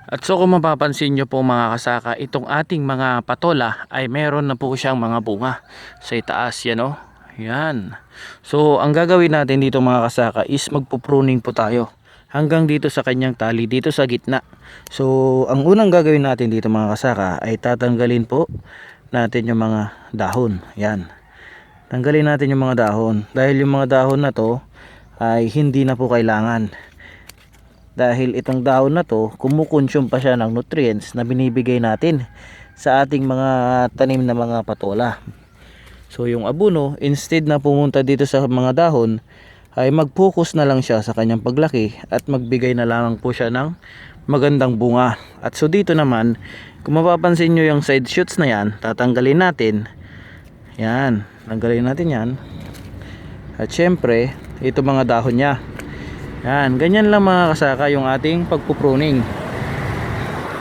At so kung mapapansin nyo po mga kasaka, itong ating mga patola ay meron na po siyang mga bunga sa itaas, yan o. Yan. So ang gagawin natin dito mga kasaka is magpupruning po tayo hanggang dito sa kanyang tali, dito sa gitna. So ang unang gagawin natin dito mga kasaka ay tatanggalin po natin yung mga dahon. Yan. Tanggalin natin yung mga dahon dahil yung mga dahon na to ay hindi na po kailangan. Dahil itong dahon na to, kumukonsume pa siya ng nutrients na binibigay natin sa ating mga tanim na mga patola. So yung abono, instead na pumunta dito sa mga dahon, ay mag-focus na lang siya sa kanyang paglaki at magbigay na lamang po siya ng magandang bunga. At so dito naman, kung mapapansin nyo yung side shoots na yan, tatanggalin natin. Yan, tanggalin natin yan. At syempre, ito mga dahon niya. Yan, ganyan lang mga kasaka yung ating pagpupruning.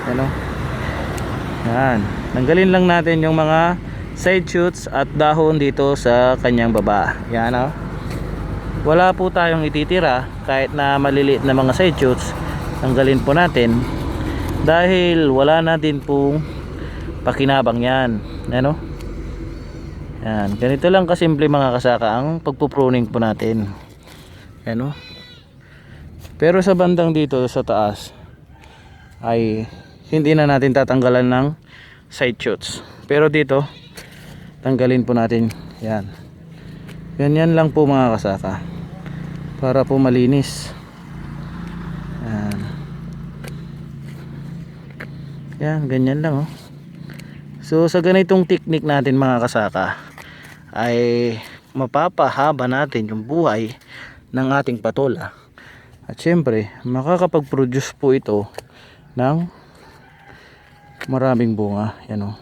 Ano? Yan, tanggalin lang natin yung mga side shoots at dahon dito sa kanyang baba. Yan o. Wala po tayong ititira kahit na maliliit na mga side shoots. Tanggalin po natin dahil wala natin pong pakinabang yan. Ano? Yan, ganito lang kasimple mga kasaka ang pagpupruning po natin. Ano? Pero sa bandang dito sa taas ay hindi na natin tatanggalan ng side shoots. Pero dito tanggalin po natin. Yan. Ganyan lang po mga kasaka. Para po malinis. Yan. Yan, ganyan lang oh. So sa ganitong technique natin mga kasaka ay mapapahaba natin yung buhay ng ating patola. At syempre, makakapag-produce po ito ng maraming bunga. Yan o.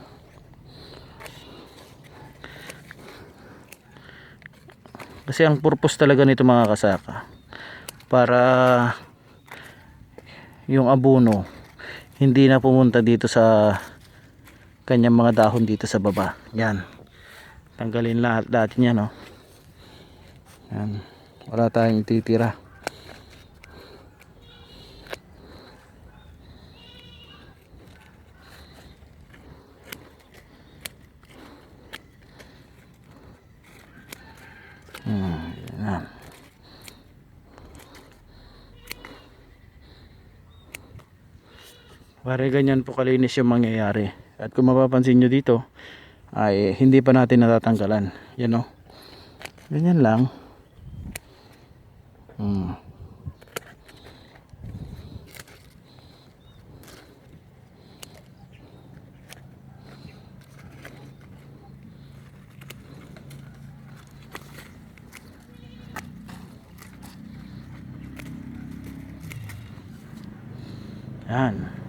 Kasi ang purpose talaga nito mga kasaka, para yung abono hindi na pumunta dito sa kanyang mga dahon dito sa baba. Yan. Tanggalin lahat natin yan o. Yan. Wala tayong titira. Yan. Pare ganyan po kalinis yung mangyayari. At kung mapapansin nyo dito ay hindi pa natin natatanggalan. Yan o. Ganyan lang. Yan.